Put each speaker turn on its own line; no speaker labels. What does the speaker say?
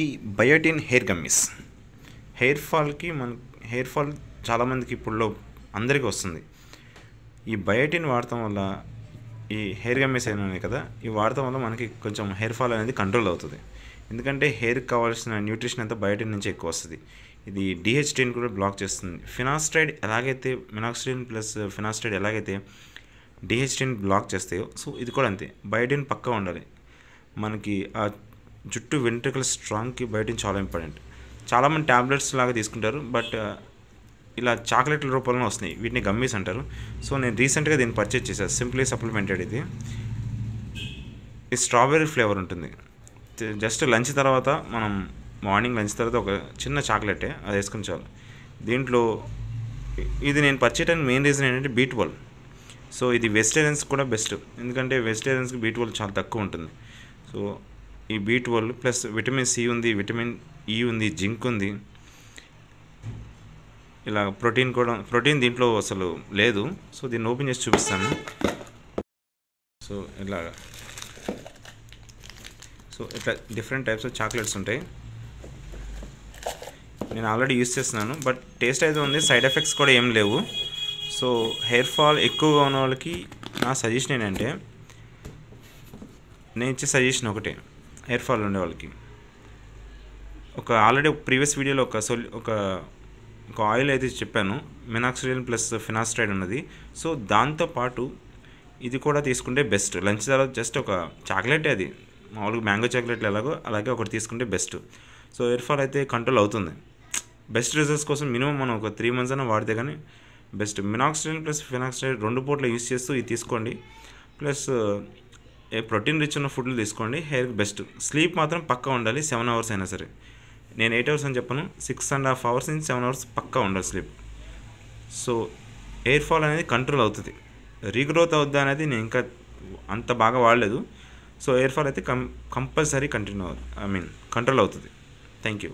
ఈ biotin hair gummies hair fall చాలామందికి ఇప్పుడు అందరికీ వస్తుంది. ఈ బయోటిన్ వాడటం వల్ల ఈ హెయిర్ గమ్మీస్ అయినాయి కదా, ఇవి వాడటం వల్ల మనకి కొంచెం హెయిర్ ఫాల్ అనేది కంట్రోల్ అవుతుంది. ఎందుకంటే హెయిర్కి కావాల్సిన న్యూట్రిషన్ అంతా బయోటిన్ నుంచి ఎక్కువ వస్తుంది. ఇది డిహెచ్టీని కూడా బ్లాక్ చేస్తుంది. మినాక్సిడిన్ ప్లస్ ఫినాస్ట్రైడ్ ఎలాగైతే డిహెచ్టీని బ్లాక్ చేస్తాయో, సో ఇది కూడా అంతే. బయోటిన్ పక్కా ఉండాలి. మనకి ఆ జుట్టు వెంట్రుకల స్ట్రాంగ్కి బయోటిన్ చాలా ఇంపార్టెంట్. చాలామంది ట్యాబ్లెట్స్ లాగా తీసుకుంటారు, బట్ ఇలా చాక్లెట్ల రూపంలో వస్తున్నాయి. వీటిని గమ్మీస్ అంటారు. సో నేను రీసెంట్గా దీన్ని పర్చేజ్ చేశాను. Simply supplemented. ఇది స్ట్రాబెర్రీ ఫ్లేవర్ ఉంటుంది. జస్ట్ లంచ్ తర్వాత మనం మార్నింగ్ లంచ్ తర్వాత ఒక చిన్న చాక్లెటే అది వేసుకుని చాలు. దీంట్లో ఇది నేను పర్చేజ్ చేయడానికి మెయిన్ రీజన్ ఏంటంటే B12. సో ఇది వెజిటేరియన్స్ కూడా బెస్ట్, ఎందుకంటే వెజిటేరియన్స్కి B12 చాలా తక్కువ ఉంటుంది. సో ఈ B12 ప్లస్ విటమిన్ C ఉంది, విటమిన్ E ఉంది, జింక్ ఉంది. ఇలా ప్రోటీన్ దీంట్లో అసలు లేదు. సో దీన్ని ఓపెన్ చేసి చూపిస్తాను. సో ఇట్లా డిఫరెంట్ టైప్స్ ఆఫ్ చాక్లెట్స్ ఉంటాయి. నేను ఆల్రెడీ యూస్ చేస్తున్నాను, బట్ టేస్ట్ అయితే ఉంది. సైడ్ ఎఫెక్ట్స్ కూడా ఏం లేవు. సో హెయిర్ ఫాల్ ఎక్కువగా ఉన్న వాళ్ళకి నా సజెషన్ ఏంటంటే, నేను ఇచ్చే సజెషన్ ఒకటే. హెయిర్ ఫాల్ ఉండే వాళ్ళకి ఆల్రెడీ ప్రీవియస్ వీడియోలో ఒక ఆయిల్ అయితే చెప్పాను, మినాక్సిడిన్ ప్లస్ ఫినాస్ట్రైడ్ ఉన్నది. సో దాంతోపాటు ఇది కూడా తీసుకుంటే బెస్ట్. లంచ్ తర్వాత జస్ట్ ఒక చాక్లెట్, అది మామూలుగా మ్యాంగో చాక్లెట్లు అలాగే ఒకటి తీసుకుంటే బెస్ట్. సో హెయిర్ ఫాల్ అయితే కంట్రోల్ అవుతుంది. బెస్ట్ రిజల్ట్స్ కోసం మినిమం మనం ఒక 3 months అయినా వాడితే కానీ బెస్ట్. మినాక్సిడిన్ ప్లస్ ఫినాక్సిడైడ్ 2 పూటలు యూస్ చేస్తూ ఇది తీసుకోండి. ప్లస్ ప్రోటీన్ రిచ్ ఉన్న ఫుడ్లు తీసుకోండి. హెయిర్కి బెస్ట్. స్లీప్ మాత్రం పక్కా ఉండాలి. 7 hours అయినా సరే. నేను 8 hours అని చెప్పను, 6.5 hours నుంచి 7 hours పక్కా ఉండాలి స్లీప్. సో హెయిర్ ఫాల్ అనేది కంట్రోల్ అవుతుంది. రీగ్రోత్ అవుద్దా అనేది నేను ఇంకా అంత బాగా వాడలేదు. సో హెయిర్ ఫాల్ అయితే కంపల్సరీ కంట్రోల్ అవుతుంది. Thank you.